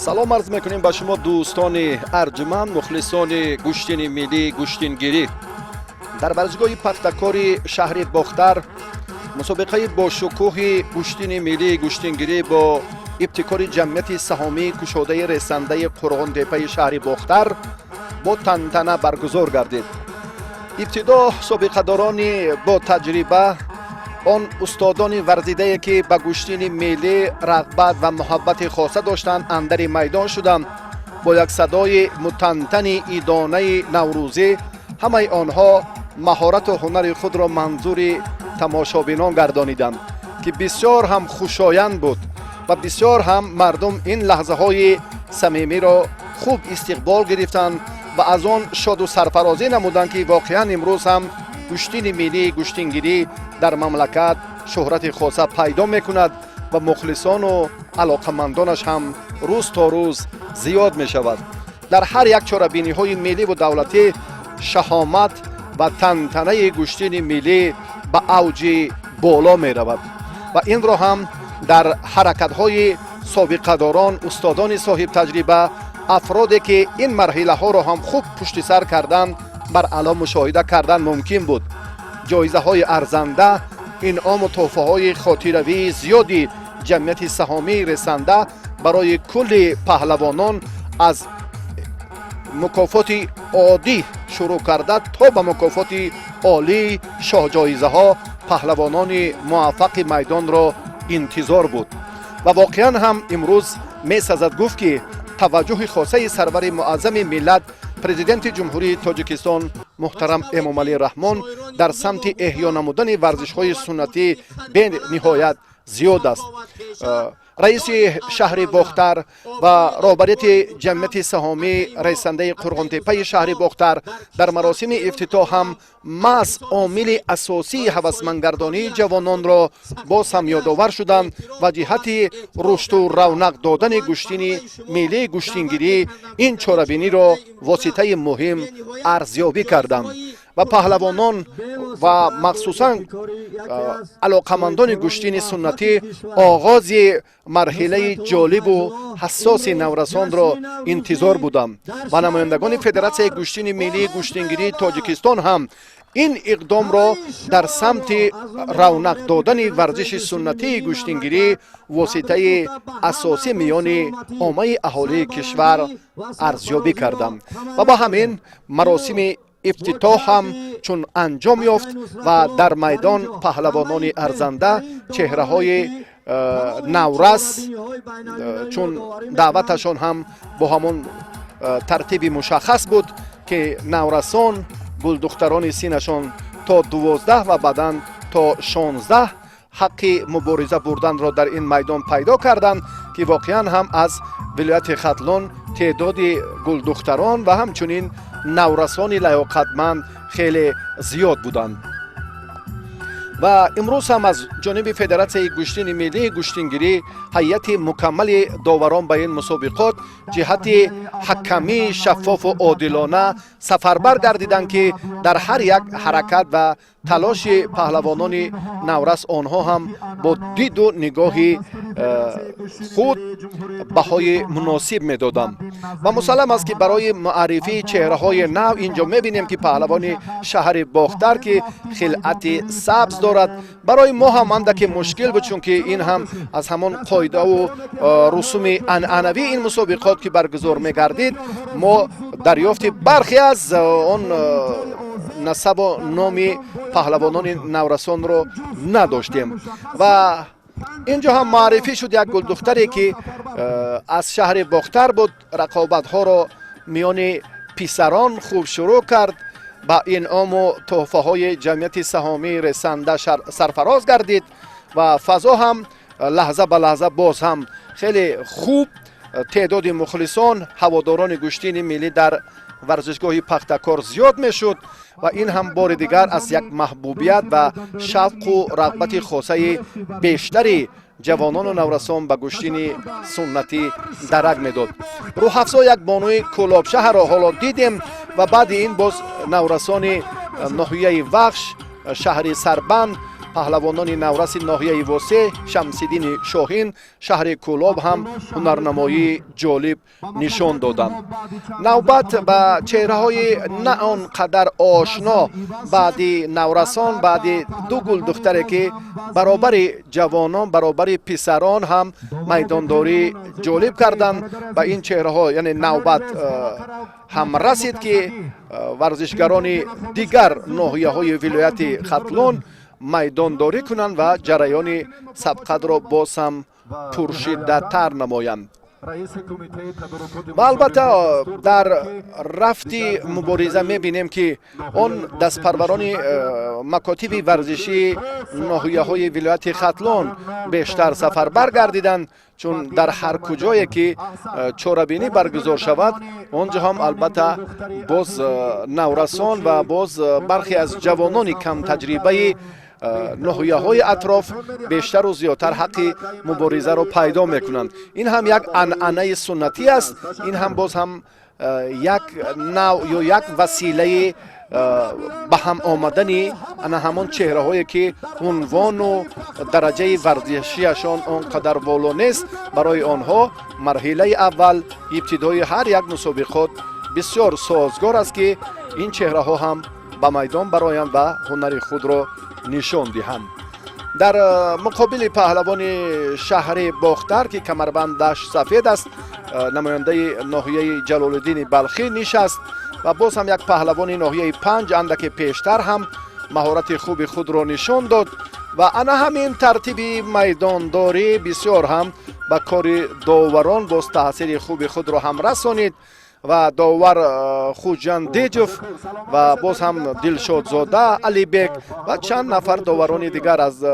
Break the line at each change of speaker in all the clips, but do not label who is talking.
салом арз мекунем ба шумо дӯстони арҷуманд, мухлисони гӯштини миллӣ, гӯштингирӣ. Дар варзишгоҳи пахтакори шаҳри Бохтар мусобиқаи бошукӯҳи гӯштини миллӣ, гӯштингирӣ бо ибтикори ҷамъияти саҳомии кушодаи ресандаи Қурғонтепаи шаҳри Бохтар бо тантана баргузор гардид. ибтидо собиқадорони бо таҷриба, он устодони варзидае ки ба гӯштини миллӣ рағбат ва муҳаббати хоса доштанд, андари майдон шуданд. Бо як садои мутантани идонаи наврӯзӣ ҳамаи онҳо маҳорату ҳунари худро манзури тамошобинон гардониданд, ки бисёр ҳам хушоянд буд ва бисёр ҳам мардум ин лаҳзаҳои самимиро хуб истиқбол гирифтанд ва аз он шоду сарфарозӣ намуданд, ки воқеан имрӯз ҳам гӯштини миллӣ, гӯштингирӣ дар мамлакат шӯҳрати хоса пайдо мекунад ва мухлисону алоқамандонаш ҳам рӯз то рӯз зиёд мешавад. Дар ҳар як чорабиниҳои милливу давлатӣ шаҳомат ва тантанаи гӯштини миллӣ ба авҷи боло меравад ва инро ҳам дар ҳаракатҳои собиқадорон, устодони соҳибтаҷриба, афроде ки ин марҳилаҳоро ҳам хуб пушти сар карданд, баръало мушоҳида кардан мумкин буд. ҷоизаҳои арзанда, инъому тӯҳфаҳои хотиравии зиёди ҷамъияти саҳомии ресанда барои кулли паҳлавонон, аз мукофоти оддӣ шурӯъ карда то ба мукофоти олии шоҳҷоизаҳо паҳлавонони муваффақи майдонро интизор буд. ва воқеан ҳам имрӯз месазад гуфт, ки таваҷҷӯҳи хосаи сарвари муаззами миллат президенти ҷумҳурии Тоҷикистон муҳтарам Эмомалӣ Раҳмон дар самти эҳё намудани варзишҳои суннатӣ бениҳоят зиёд аст. раиси шаҳри Бохтар ва роҳбарияти ҷамъияти саҳомии райсандаи Қурғонтепаи шаҳри Бохтар дар маросими ифтитоҳ ҳам маҳз омили асосии ҳавасмандгардонии ҷавононро боз ҳам ёдовар шуданд ва ҷиҳати рушду равнақ додани гӯштини миллӣ, гӯштингирӣ ин чорабиниро воситаи муҳим арзёбӣ карданд ва паҳлавонон ва махсусан алоқамандони гӯштини суннатӣ оғози марҳилаи ҷолибу ҳассоси наврасонро интизор буданд ва намояндагони Федератсияи гӯштини миллӣ, гӯштингирии Тоҷикистон ҳам ин иқдомро дар самти равнақ додани варзиши суннатии гӯштингирӣ воситаи асосӣ миёни оммаи аҳолии кишвар арзёбӣ карданд ва ба ҳамин маросими ифтитоҳ ҳам чун анҷом ёфт ва дар майдон паҳлавонони арзанда чеҳраҳои наврас, чун даъваташон ҳам бо ҳамон тартиби мушаххас буд, ки наврасон гулдухтарони синашон то 12 ва баъдан то 16 ҳаққи мубориза бурданро дар ин майдон пайдо карданд, ки воқеан ҳам аз вилояти Хатлон теъдоди гулдухтарон ва ҳамчунин наврасони лаёқатманд хеле зиёд буданд. ва имрӯз ҳам аз ҷониби Федератсияи гӯштини миллӣ, гӯштингирӣ ҳайати мукаммали доварон ба ин мусобиқот ҷиҳати ҳакамии шаффофу одилона сафарбар гардиданд, ки дар ҳар як ҳаракат ва талоши паҳлавонони наврас онҳо ҳам бо диду нигоҳи худ баҳои муносиб медоданд. ва мусаллам аст, ки барои муаррифии чеҳраҳои нав инҷо мебинем, ки паҳлавони шаҳри Бохтар, ки хилъати сабз дорад, барои мо ҳам андаке мушкил буд, чунки ин ҳам аз ҳамон қоидаву русуми анъанавии ин мусобиқот ки баргузор мегардид, мо дарёфти бархе аз он насабу номи паҳлавонони наврасонро надоштем. ва инҷо ҳам муаррифӣ шуд як гулдухтаре, ки аз шаҳри Бохтар буд, рақобатҳоро миёни писарон хуб шурӯъ кард, ба инъому тӯҳфаҳои ҷамъияти саҳомии ресанда сарфароз гардид ва фазо ҳам лаҳза ба лаҳза боз ҳам хеле хуб теъдоди мухлисон, ҳаводорони гӯштини миллӣ дар варзишгоҳи пахтакор зиёд мешуд ва ин ҳам бори дигар аз як маҳбубият ва шавқу рағбати хосаи бештари ҷавонону наврасон ба гӯштини суннатӣ дарак медод. рӯҳафзо як бонуи Кӯлобшаҳрро ҳоло дидем ва баъди ин боз наврасони ноҳияи Вахш, шаҳри Сарбанд پهلوانان نورس ناحیه واسه شمس‌الدین شاهین شهر کولاب هم هنرنمایی جالب نشان دادند. نوبت به چهره‌های نه آنقدر آشنا بعد نورسان، بعد دو گل دختره که برابر جوانان برابر پسران هم میدانداری جالب کردند. به این چهره‌ها یعنی نوبت هم رسید که ورزشگران دیگر ناحیه‌های ولایت ختلون میدانداری کنند و جریان سبقت را باز هم پرشدت‌تر نمایند. و البته در رفتی مبارزه میبینیم که آن دستپروران مکاتب ورزشی ناحیه های ولایت ختلون بیشتر سفر برگردیدند، چون در هر کجایی که چاره‌بینی برگزار شود آنجا هم البته باز نورسان و باز برخی از جوانان کم تجربه ناحیه های اطراف بیشتر و زیادتر حق مبارزه را پیدا میکنند. این هم یک عنعنه سنتی است. این هم باز هم یک نوع یا یک وسیله به هم آمدن همان چهره هایی که عنوان و درجه ورزشیشان آنقدر بالا نیست. برای آنها مرحله اول ابتدای هر یک مسابقات بسیار سازگار است که این چهره ها هم به میدان برآیند و هنر خود را نشان دهند. در مقابل پهلوان شهر باختر که کمربندش سفید است، نماینده ناحیه جلال‌الدین بلخی نشست و باز هم یک پهلوان ناحیه 5 اندک پیشتر هم مهارت خوب خود را نشان داد و انا همین ترتیب میدانداری بسیار هم به کار داوران باز تاثیر خوب خود را هم رسانید و داور خوجان دیجوف و باز هم دلشاد زاده علی بیگ و چند نفر داوران دیگر از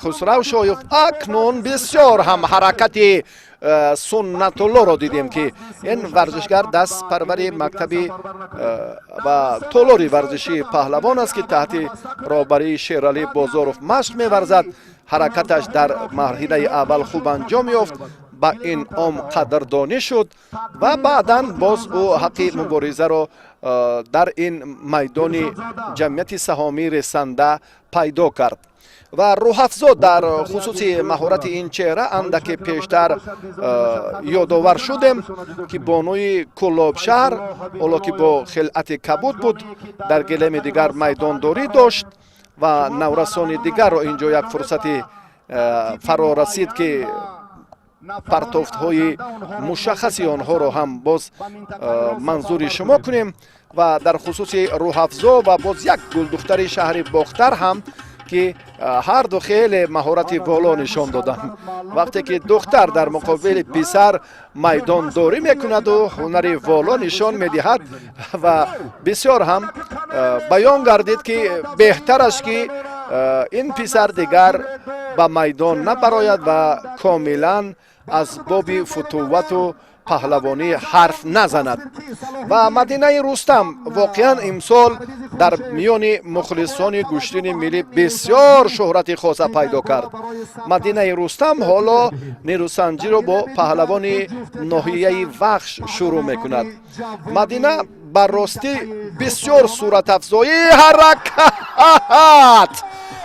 خسرو شایف اکنون بسیار هم حرکت سنت الله را دیدیم که این ورزشگر دست پرور مکتب و تالاری ورزشی پهلوان است که تحت رهبری شیرعلی بازاروف مشق می‌ورزد. حرکتش در مرحله اول خوب انجام یافت، با این قدردانی شد و بعداً باز او حق مبارزه را در این میدان جمعیت سهامی رسنده پیدا کرد. و روح‌افزا در خصوص مهارت این چهره اندک پیشتر یادآور شدیم که بانوی کلاب شهر حالا که با خلعت کبود بود در گلیم دیگر میدانداری داشت و نورسان دیگر را اینجا یک فرصت فرا رسید که پرتافت های مشخصی آنها را هم باز منظور شما کنیم و در خصوص روح‌افزا و باز یک گل دختر شهر باختر هم که هر دو خیلی مهارت والا نشان دادند. وقتی که دختر در مقابل پسر میدان داری میکند و هنر والا نشان میدهد و بسیار هم بیان گردید که بهتر است که این پسر دیگر به میدان نبراید و کاملا از باب فتوت و پهلوانی حرف نزند. و مدینه رستم واقعا امسال در میان مخلصان گشتین ملی بسیار شهرت خاص پیدا کرد. مدینه رستم حالا نیروسنجی را با پهلوان ناحیه وخش شروع میکند. مدینه بر راستی بسیار صورت افزایی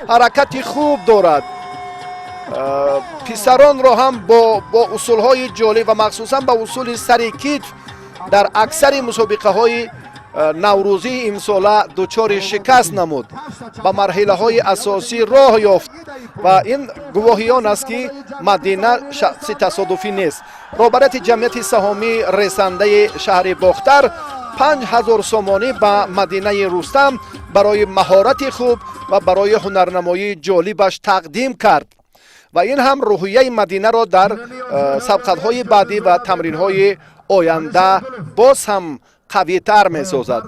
حرکت خوب دارد. پسران را هم با اصول های جالب و مخصوصا با اصول سر کتف در اکثر مسابقه های نوروزی امساله دچار شکست نمود، با مرحله های اساسی راه یافت و این گواهیان است که مدینه شخص تصادفی نیست. رهبرت جمعیت سهامی رسنده شهر باختر 5000 سامانی به مدینه رستم برای مهارت خوب و برای هنرنمایی جالبش تقدیم کرد و این هم روحیه مدینه را در سبقت‌های بعدی و تمرین‌های آینده باز هم قوی تر می سازد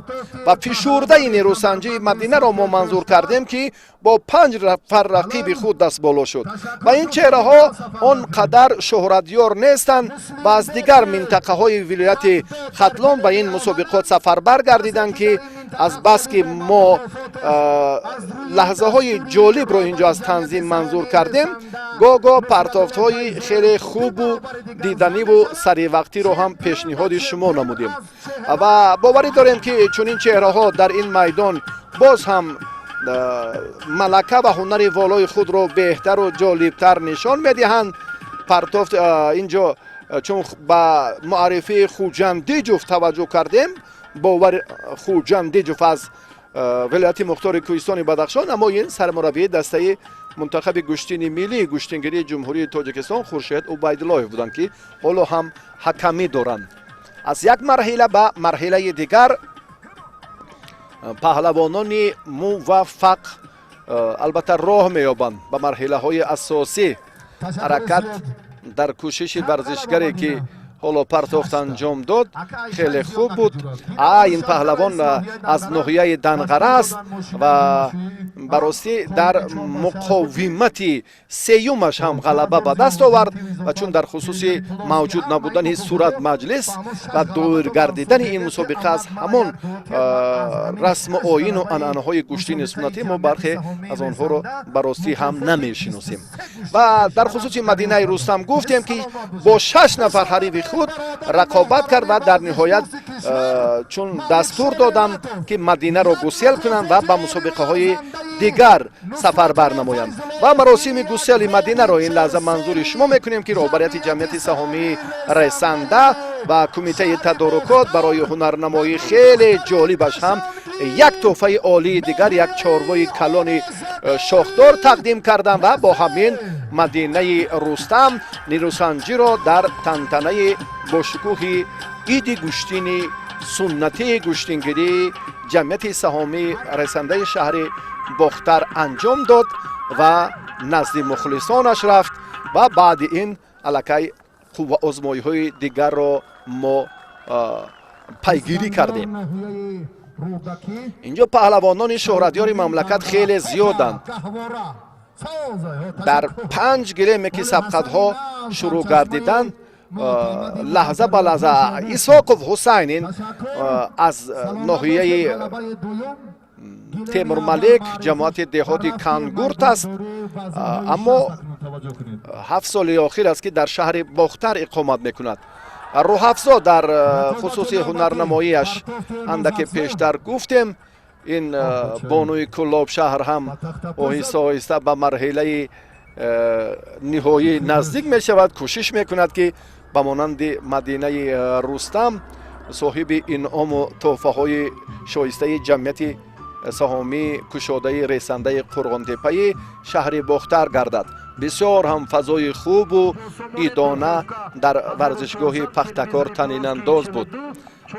و فشرده نیروسنجی مدینه را ما منظور کردیم که با 5 نفر رقیب خود دست بالا شد و این چهره ها آنقدر شهرتیار نیستند و از دیگر منطقه های ولایت ختلون به این مسابقات سفر برگردیدند که از بس که ما لحظه های جالب رو اینجا از تنظیم منظور کردیم، گاه پرتافت های خیلی خوب و دیدنی و سریع وقتی رو هم پیشنهاد شما نمودیم و باوری داریم که چون این چهره ها در این میدان باز هم ملکه و هنر والای خود را بهتر و جالبتر نشان میدهند. پرتافت اینجا چون با معرفی خوجند دیجوف توجه کردیم، باور خوجند دیجوف از ولایت مختار کوهستان بدخشان، اما این سرمربی دسته منتخب گشتین ملی گشتینگیری جمهوری تاجیکستان خورشید عبیدالله بودند که حالا هم حکمی دارند. از یک مرحله به مرحله دیگر پهلوانان موفق البته راه می‌یابند به مرحله های اساسی حرکت. در کوشش ورزشگری که حالا پرتافت انجام داد خیلی خوب بود. این پهلوان از ناحیه دنغره است و براستی در مقاومت سیومش هم غلبه به دست آورد و چون در خصوص موجود نبودن صورت مجلس و دور گردیدن این مسابقه از همان رسم و آیین و عنعنه‌های گشتین سنتی ما برخی از آنها را براستی هم نمیشناسیم. و در خصوص مدینه رستم گفتیم که با 6 نفر حریف خود رقابت کرد و در نهایت چون دستور دادم که مدینه را گسیل کنند و به مسابقه های دیگر سفر برنمایند و مراسم گسیل مدینه را این لحظه منظور شما میکنیم که رهبریت جمعیت سهامی رسنده و کمیته تدارکات برای هنرنمایی خیلی جالبش هم یک تحفه عالی دیگر، یک چاروای کلان شاخدار تقدیم کردند و با همین مدینه رستم نیروسنجی را در تنتنه با شکوه عید گشتین سنتی گشتینگیری جمعیت سهامی رسنده شهر باختر انجام داد و نزد مخلصانش رفت و بعد این الکی خوب آزمایی های دیگر را ما پیگیری کردیم. اینجا پهلوانان شهرتیار مملکت خیلی زیادند. در 5 گلیم که سبقت ها شروع گردیدن لحظه به لحظه اسحاقов حسین از ناحیه تیمور ملک جماعت دهات کنگورت است، اما 7 سال آخر است که در شهر باختر اقامت میکند. روحافزا در خصوص هنرنماییش اندک پیشتر گفتیم. این بانوی کلاب شهر هم آهسته آهسته به مرحله نهایی نزدیک می شود، کوشش میکند که به مانند مدینه رستم صاحب انعام و تحفه های شایسته جمعیت سهامی کشاده رسنده قرغانتپه شهر باختر گردد. بسیار هم فضای خوب و ایدانه در ورزشگاه پختکار طنین انداز بود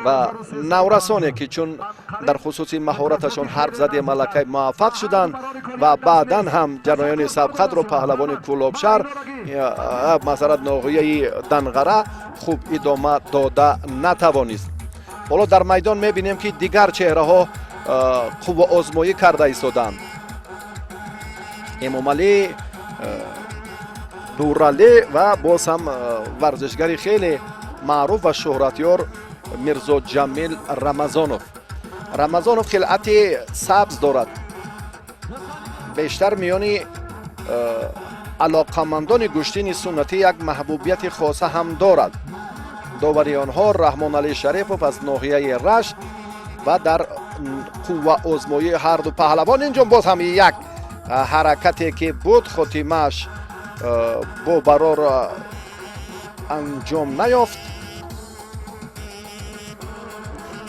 و نورسانه که چون در خصوص مهارتشان حرف زده ملکه موفق شدند و بعدا هم جنایان سبقت را پهلوان کلابشهر مثلا ناحیه دنغره خوب ادامه داده نتوانست. حالا در میدان میبینیم که دیگر چهره ها خوب آزمایی کرده ایستادند. امام علی دورالی و باز هم ورزشگری خیلی معروف و شهرتیار میرزا جمیل رمضانوف خلعت سبز دارد. بیشتر میانی علاقمندان گشتین سنتی یک محبوبیت خاصه هم دارد. داوری آنها رحمان علی شریفوف از ناحیه رشت و در قوه آزمایی هر دو پهلوان اینجا باز هم یک حرکتی که بود خاتمه‌اش با برار انجام نیافت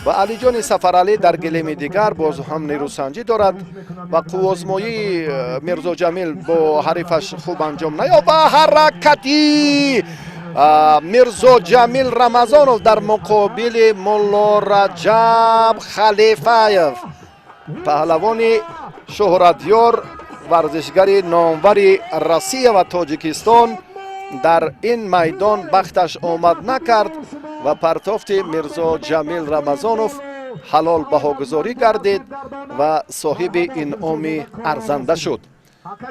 و علی جان سفرعلی در گلیم دیگر باز هم نیروسنجی دارد و قوه آزمایی میرزا جمیل با حریفش خوب انجام نیافت و حرکتی میرزا جمیل رمضانوف در مقابل مولا رجب خلیفایف پهلوان شهرتیار ورزشگر نامور روسیه و تاجیکستان در این میدان بختش آمد نکرد و پرتافت میرزا جمیل رمضانوف حلال بهاگذاری گردید و صاحب انعام ارزنده شد.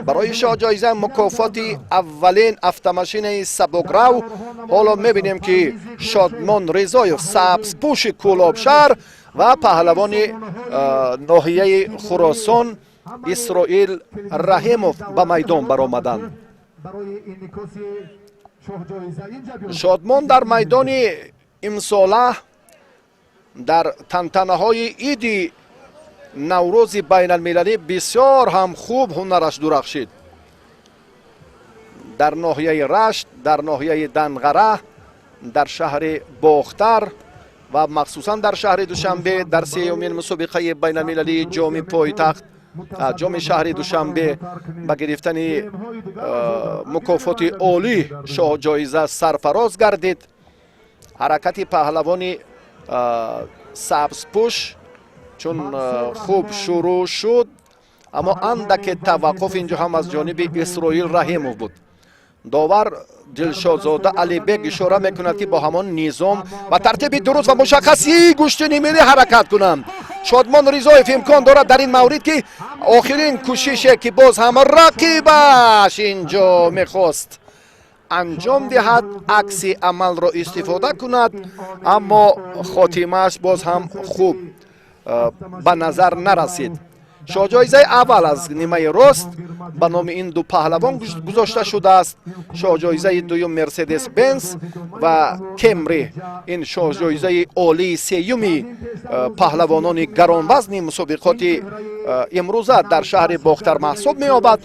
برای شاه جایزه مکافات اولین افتماشین سبکرو حالا میبینیم که شادمان رضایف سبزپوش کلابشهر و پهلوان ناحیه خراسان اسرائیل رحیموف به میدان برآمدند. شادمان در میدان امساله در تنتنه های عید наврӯзи байналмилалӣ бисёр ҳам хуб ҳунараш дурахшид. дар ноҳияи Рашт, дар ноҳияи Данғара, дар шаҳри Бохтар ва махсусан дар шаҳри Душанбе дар сеюмин мусобиқаи байналмилалии ҷоми пойтахт, ҷоми шаҳри Душанбе ба гирифтани мукофоти олӣ шоҳҷоиза сарфароз гардид. ҳаракати паҳлавони сабзпӯш чун хуб шурӯъ шуд, аммо андаке таваққуф инҷо ҳам аз ҷониби Исроил Раҳимов буд. довар Дилшодзода Алибек ишора мекунад ки бо ҳамон низом ва тартиби дуруст ва мушаххаси гӯштини миллӣ ҳаракат кунанд. Шодмон Ризоев имкон дорад дар ин маврид ки охирин кӯшише ки боз ҳам рақибаш инҷо мехост анҷом диҳад, акси амалро истифода кунад, аммо хотимааш боз ҳам хуб ба назар нарасид. шоҳҷоизаи аввал аз нимаи рост ба номи ин ду паҳлавон гузошта шудааст. шоҳҷоизаи дуюм Мерседес Бенс ва Кемри, ин шоҳҷоизаи олии сеюми паҳлавонони гаронвазни мусобиқоти имрӯза дар шаҳри Бохтар маҳсуб меёбад.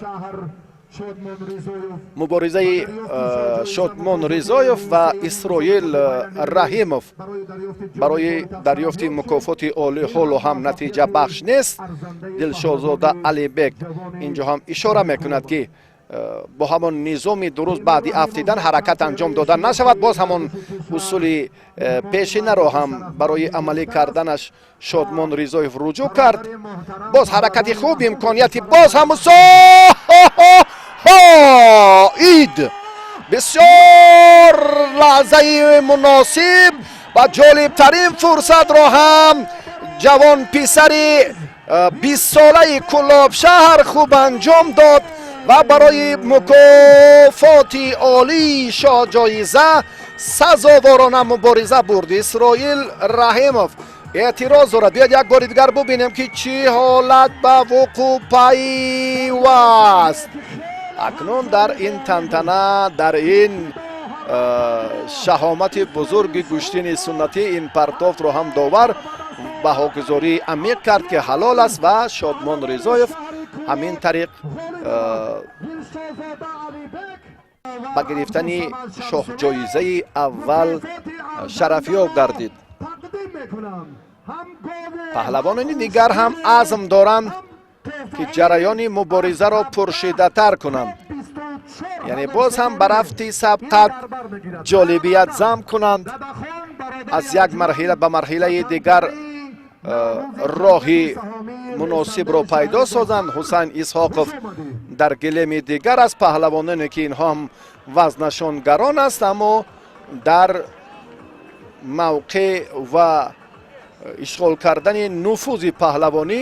муборизаи Шодмон Ризоев ва Исроил Раҳимов барои дарёфти мукофоти олӣ ҳоло ҳам натиҷа бахш нест. Дилшодзода Алибек инҷо ҳам ишора мекунад ки бо ҳамон низоми дуруст баъди афтидан ҳаракат анҷом дода нашавад. боз ҳамон усули пешинаро ҳам барои амалӣ карданаш Шодмон Ризоев руҷӯъ кард. боз ҳаракати хуб, имконияти боз ҳам ид бисёр лаҳзаи муносиб ва ҷолибтарин фурсатро ҳам ҷавон писари 20 солаи Кулобшаҳр хуб анҷом дод ва барои мукофоти олии шоҳҷоиза сазоворона мубориза бурд. Исроил Раҳимов эътироз дорад. биёед як бори дигар бубинем ки чӣ ҳолат ба вуқӯъ пайваст. акнун дар ин тантана, дар ин шаҳомати бузурги гӯштини суннатӣ ин партофтро ҳам довар баҳогузории амиқ кард ки ҳалол аст ва Шодмон Ризоев ҳамин тариқ ба гирифтани шоҳҷоизаи аввал шарафёб гардид. паҳлавонони дигар ҳам азм доранд ки ҷараёни муборизаро пуршидатар кунанд, яъне боз ҳам ба рафти сабқат ҷолибият замъ кунанд, аз як марҳила ба марҳилаи дигар роҳи муносибро пайдо созанд. Ҳусайн Исҳоқов дар гилеми дигар аз паҳлавононе ки инҳо ҳам вазнашон гарон аст, аммо дар мавқеъ ва ишғол кардани нуфузи паҳлавонӣ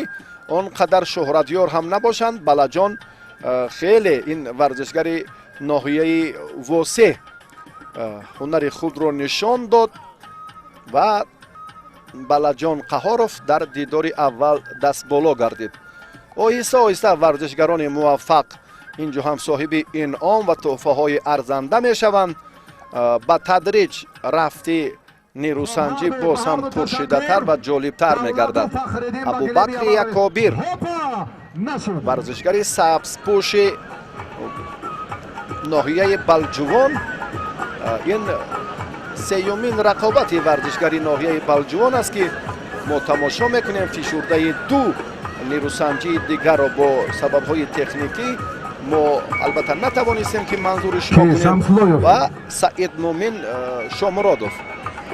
он қадар шӯҳратёр ҳам набошанд. балаҷон хеле ин варзишгари ноҳияи восеъ ҳунари худро нишон дод ва балаҷон Қаҳоров дар дидори аввал дастболо гардид. оҳиста оҳиста варзишгарони муваффақ инҷо ҳам соҳиби инъом ва тӯҳфаҳои арзанда мешаванд. ба тадриҷ рафти нерӯсанҷӣ боз ҳам пуршидатар ва ҷолибтар мегардад. Абубакри Якобир, варзишгари сабзпӯши ноҳияи Балҷувон, ин сеюмин рақобати варзишгари ноҳияи Балҷувон аст ки мо тамошо мекунем. фишурдаи ду нерӯсанҷии дигарро бо сабабҳои техникӣ мо албатта натавонистем ки манзури шумо кунем ва Саид Муъмин Шомуродов,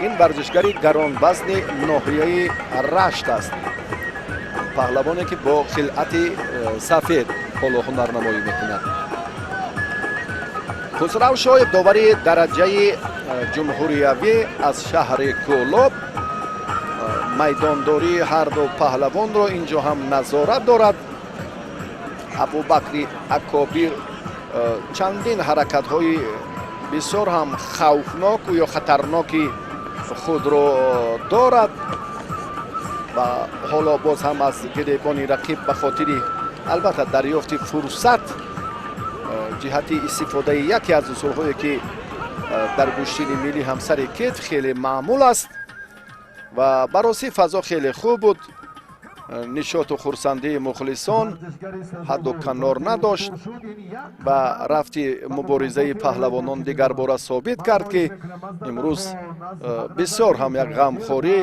ин варзишгари гаронвазни ноҳияи Рашт аст. паҳлавоне ки бо хилъати сафед ҳоло ҳунарнамоӣ мекунад. Хусрав Шоиб, довари дараҷаи ҷумҳуриявӣ аз шаҳри Кӯлоб, майдондории ҳарду паҳлавонро инҷо ҳам назорат дорад. Абубакри Акобир чандин ҳаракатҳои бисёр ҳам хавфноку ё хатарноки худро дорад ва ҳоло боз ҳам аз гиребони рақиб ба хотири албатта дарёфти фурсат ҷиҳати истифодаи яке аз усулҳое ки дар гӯштини миллӣ ҳам сари кетф хеле маъмул аст ва бароси фазо хеле хуб буд. нишоту хурсандии мухлисон ҳадду канор надошт ва рафти муборизаи паҳлавонон дигарбора собит кард ки имрӯз бисёр ҳам як ғамхорӣ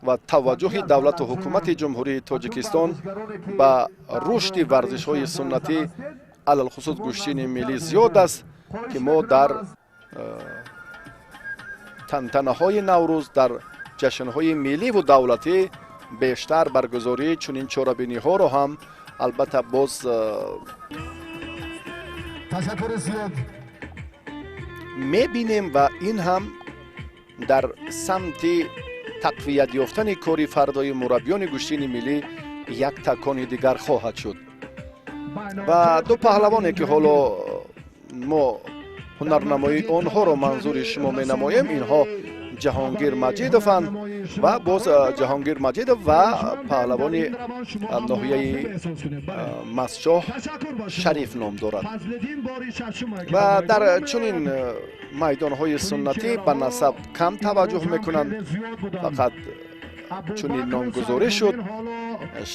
ва таваҷҷуҳи давлату ҳукумати ҷумҳурии тоҷикистон ба рушди варзишҳои суннатӣ алалхусус гӯштини миллӣ зиёд аст ки мо дар тантанаҳои наврӯз дар ҷашнҳои милливу давлатӣ бештар баргузории чунин чорабиниҳоро ҳам албатта боз мебинем ва ин ҳам дар самти тақвият ёфтани кори фардои мураббиёни гӯштини миллӣ як такони дигар хоҳад шуд. ва ду паҳлавоне ки ҳоло мо ҳунарнамоии онҳоро манзури шумо менамоем, инҳо ҷаҳонгир маҷидованд ва боз ҷаҳонгир маҷидов ва паҳлавони ноҳияи масчоҳ шариф ном дорад. ва дар чунин майдонҳои суннатӣ ба насаб кам таваҷҷуҳ мекунанд. фақат чунин номгузорӣ шуд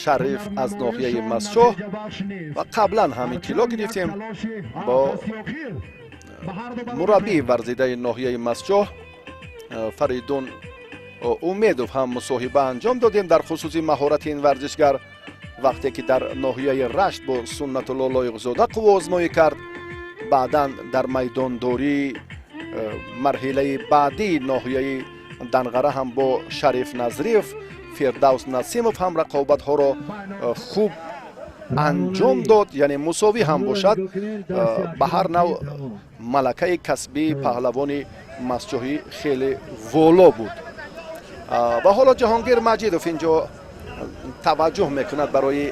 шариф аз ноҳияи масчоҳ ва қаблан ҳам иттилоъ гирифтем бо мураббии варзидаи ноҳияи масчоҳ Фаридун Умедов ҳам мусоҳиба анҷом додем дар хусуси маҳорати ин варзишгар вақте ки дар ноҳияи Рашт бо Суннатулло Лоиқзода қуввоозмоӣ кард. баъдан дар майдондории марҳилаи баъдии ноҳияи Данғара ҳам бо Шариф Назриев, Фирдавс Насимов ҳам рақобатҳоро хуб анҷом дод, яъне мусовӣ ҳам бошад. ба ҳар нав малакаи касбии паҳлавони масчоҳӣ хеле воло буд. ва ҳоло ҷаҳонгир маҷидов инҷо таваҷҷуҳ мекунад барои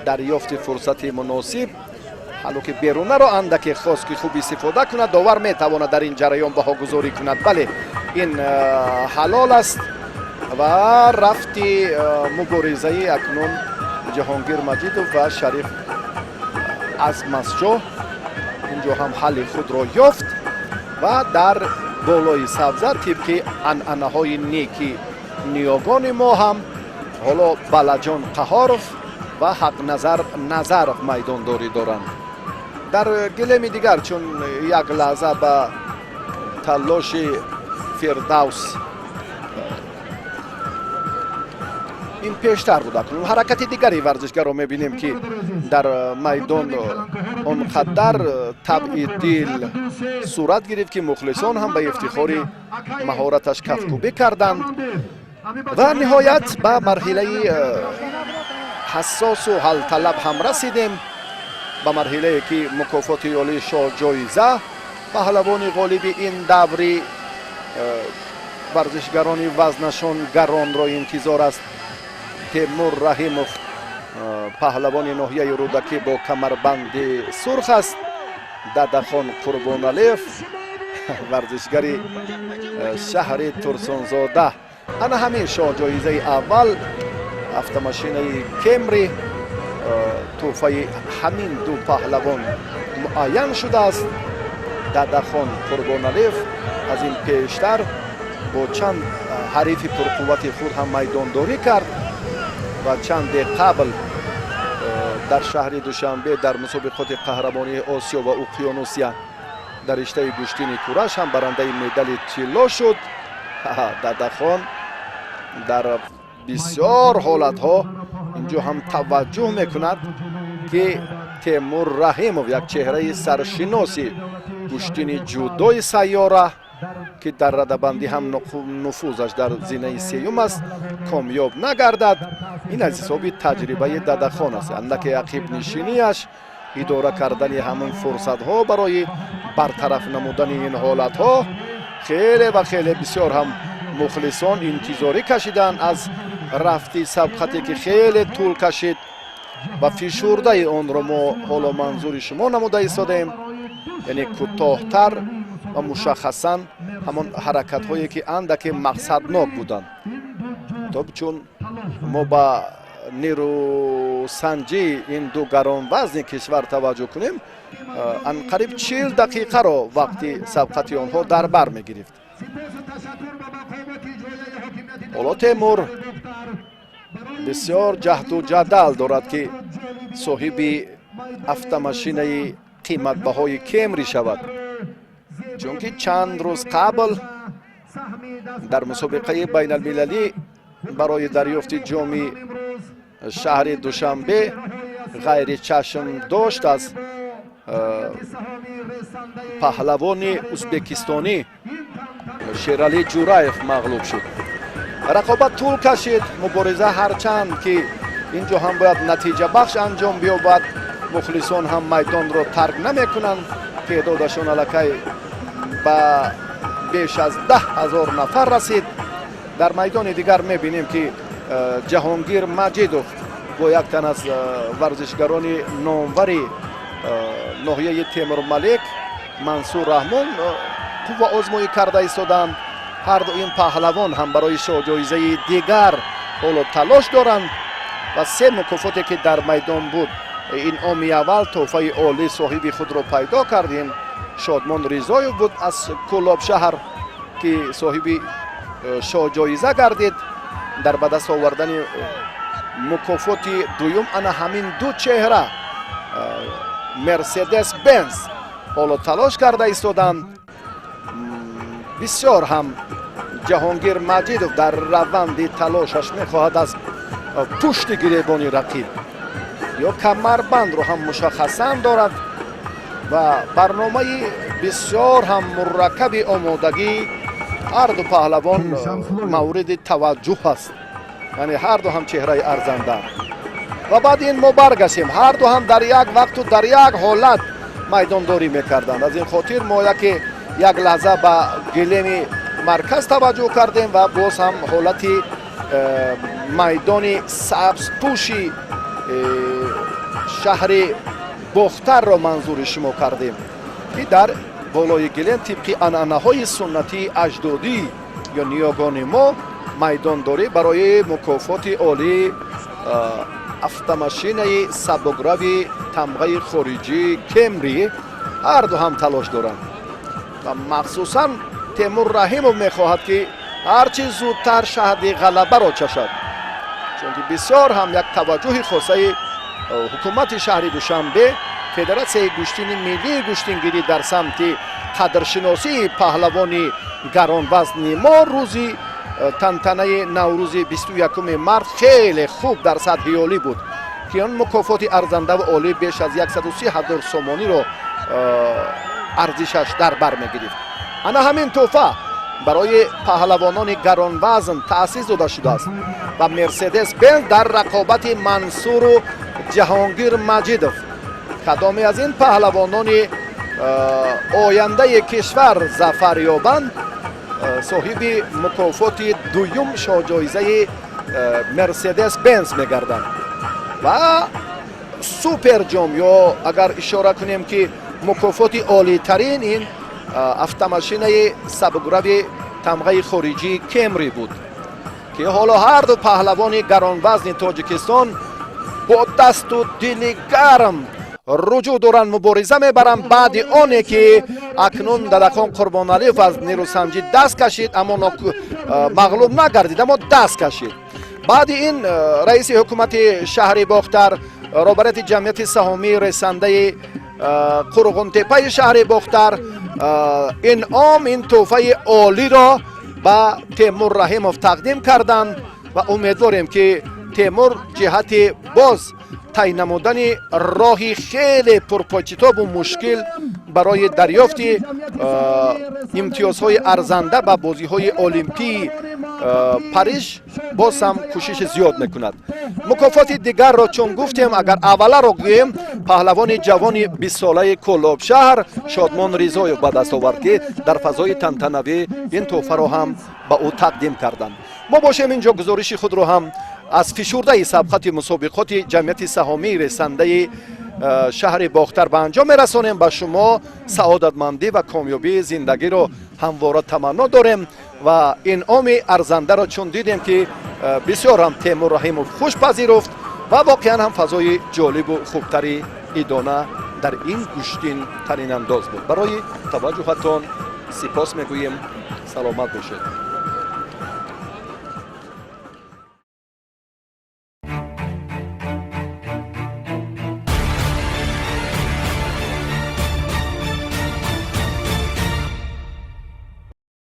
дарёфти фурсати муносиб. ҳало ки берунаро андаке хост ки хуб истифода кунад, довар метавонад дар ин ҷараён баҳогузорӣ кунад. бале ин ҳалол аст ва рафти муборизаи акнун ҷаҳонгир маҷидов ва Шариф аз масчоҳ инҷо ҳам ҳалли худро ёфт ва дар болои сабза тибқи анъанаҳои неки ниёгони мо ҳам ҳоло Балаҷон Қаҳоров ва Ҳақназар Назаров майдондорӣ доранд. дар гилеми дигар чун як лаҳза ба талоши Фирдавс ин пештар буда. ҳаракати дигари варзишгаро мебинем ки дар майдон он қадар табъи дил сурат гирифт ки мухлисон ҳам ба ифтихори маҳораташ кафкӯбӣ карданд. ва ниҳоят ба марҳилаи ҳассосу ҳалталаб ҳам расидем, ба марҳилае ки мукофоти олии шоҳ-ҷоиза паҳлавони ғолиби ин даври варзишгарони вазнашон гаронро интизор аст. Темур Раҳимов паҳлавони ноҳияи Рӯдакӣ бо камарбанди сурх аст. Дадахон Қурбоналиев варзишгари шаҳри Турсунзода. ана ҳамин шоҳ-ҷоизаи аввал автомашинаи Кемри тӯҳфаи ҳамин ду паҳлавон муайян шудааст. Дадахон Қурбоналиев аз ин пештар бо чанд ҳарифи пурқуввати худ ҳам майдондорӣ кард ва чанде қабл дар шаҳри Душанбе дар мусобиқоти қаҳрамонии Осиё ва Уқёнусия дар риштаи гӯштини кураш ҳам барандаи медали тилло шуд. Дадахон дар бисёр ҳолатҳо инҷо ҳам таваҷҷуҳ мекунад ки Темур Раҳимов як чеҳраи саршиноси гӯштини ҷудои сайёра ки дар радабандӣ ҳам нуфузаш дар зинаи сеюм аст комёб нагардад. ин аз ҳисоби таҷрибаи Дадахон аст. андаке ақибнишиниаш, идора кардани ҳамон фурсатҳо барои бартараф намудани ин ҳолатҳо хеле ва хеле бисёр ҳам мухлисон интизорӣ кашиданд аз рафти сабқате ки хеле тӯл кашид ва фишурдаи онро мо ҳоло манзури шумо намуда истодаем, яъне кӯтоҳтар ва мушаххасан ҳамон ҳаракатҳое ки андаке мақсаднок буданд. то чун мо ба нерӯсанҷии ин ду гаронвазни кишвар таваҷҷӯҳ кунем, анқариб 40 дақиқаро вақти сабқати онҳо дар бар мегирифт. ҳоло Темур بسیار جهد و جدل دارد که صاحب автомашинаи қиматбаҳои Кемри шавад, чунки чанд рӯз қабл дар мусобиқаи байналмилалӣ барои дарёфти ҷоми шаҳри Душанбе ғайри чашм дошт аз паҳлавони ӯзбекистонӣ Шералӣ Ҷураев мағлуб шуд. рақобат тӯл кашид. мубориза ҳарчанд ки ин ҷо ҳам бояд натиҷабахш анҷом биёбад, мухлисон ҳам майдонро тарк намекунанд. теъдодашон аллакай ба беш аз 10,000 нафар расид. дар майдони дигар мебинем ки ҷаҳонгир Маҷидов бо як тан аз варзишгарони номвари ноҳияи Темурмалик, Мансур Раҳмон қувва озмоӣ карда истоданд. ҳар ду ин паҳлавон ҳам барои шоҳҷоизаи дигар ҳоло талош доранд ва се мукофоте ки дар майдон буд, инъоми аввал тӯҳфаи олӣ соҳиби худро пайдо кардем. Шодмон Ризоев буд аз Кӯлобшаҳр ки соҳиби шоҳҷоиза гардид. дар ба даст овардани мукофоти дуюм ана ҳамин ду чеҳра Мерседес Бенз ҳоло талош карда истоданд. бисёр ҳам ҷаҳонгир Маҷидов дар раванди талошаш мехоҳад аз пушти гиребони рақиб ё камарбандро ҳам мушаххасан дорад ва барномаи бисёр ҳам мураккаби омодагӣ ҳар ду паҳлавон мавриди таваҷҷӯҳ аст. яъне ҳар ду ҳам чеҳраи арзанданд. ва баъди ин мо баргашем, ҳар ду ҳам дар як вақту дар як ҳолат майдондорӣ мекарданд. аз ин хотир мо як лаҳза ба гилеми марказ таваҷҷӯҳ кардем ва боз ҳам ҳолати майдони сабзпӯши шаҳри Бохтарро манзури шумо кардем ки дар болои гилем тибқи анъанаҳои суннатии аҷдодӣ ё ниёгони мо майдондорӣ барои мукофоти олии автомашинаи сабукрави тамғаи хориҷии Кемри ҳар ду ҳам талош доранд. ва махсусан Темур Раҳимов мехоҳад ки ҳарчи зудтар шаҳди ғалабаро чашад, чунки бисёр ҳам як таваҷҷӯҳи хосаи ҳукумати шаҳри Душанбе, федератсияи гӯштини миллии гӯштингирӣ дар самти қадршиносии паҳлавони гаронвазни мо рӯзи тантанаи наврӯзи 21 март хеле хуб дар сатҳи олӣ буд ки он мукофоти арзандаву олӣ беш аз 130,000 сомониро арзишаш дар бар мегирифт. ана ҳамин тӯҳфа барои паҳлавонони гаронвазн таъсис дода шудааст ва Мерседес Бенз дар рақобати Мансуру Ҷаҳонгир Маҷидов, кадоме аз ин паҳлавонони ояндаи кишвар зафар ёбанд, соҳиби мукофоти дуюм шоҳҷоизаи Мерседес Бенз мегарданд. ва суперҷом ё агар ишора кунем ки мукофоти олитарин ин автомашинаи сабукрави тамғаи хориҷии Кемри буд ки ҳоло ҳар ду паҳлавони гаронвазни Тоҷикистон бо дасту дили гарм руҷӯъ доранд, мубориза мебаранд баъди оне ки акнун Дадахон Қурбоналиев аз нерӯсанҷӣ даст кашид, аммо мағлуб нагардид, аммо даст кашид. баъди ин раиси ҳукумати шаҳри Бохтар, роҳбарияти ҷамъияти саҳомии ресандаи Қурғунтепаи шаҳри Бохтар инъом ин тӯҳфаи олиро ба Темур Раҳимов тақдим карданд ва умедворем ки Темур ҷиҳати боз тай намудани роҳи хеле пурпойчитобу мушкил барои дарёфти имтиёзҳои арзанда ба бозиҳои олимпии Париж боз ҳам кӯшиши зиёд мекунад. мукофоти дигарро чун гуфтем, агар авваларо гӯем, паҳлавони ҷавони 20-солаи Кӯлобшаҳр Шодмон Ризоев ба даст овард ки дар фазои тантанавӣ ин тӯҳфаро ҳам ба ӯ тақдим карданд. мо бошем инҷо гузориши худро ҳам аз фишурдаи сабқати мусобиқоти ҷамъияти саҳомии ресандаи шаҳри Бохтар ба анҷом мерасонем. ба шумо саодатмандӣ ва комёбии зиндагиро ҳамвора таманно дорем ва инъоми арзандаро чун дидем ки бисёр ҳам Темур Раҳимов хуш пазируфт ва воқеан ҳам фазои ҷолибу хубтари идона дар ин гӯштин тарин андоз буд. барои таваҷҷӯҳатон сипос мегӯем. саломат бошед.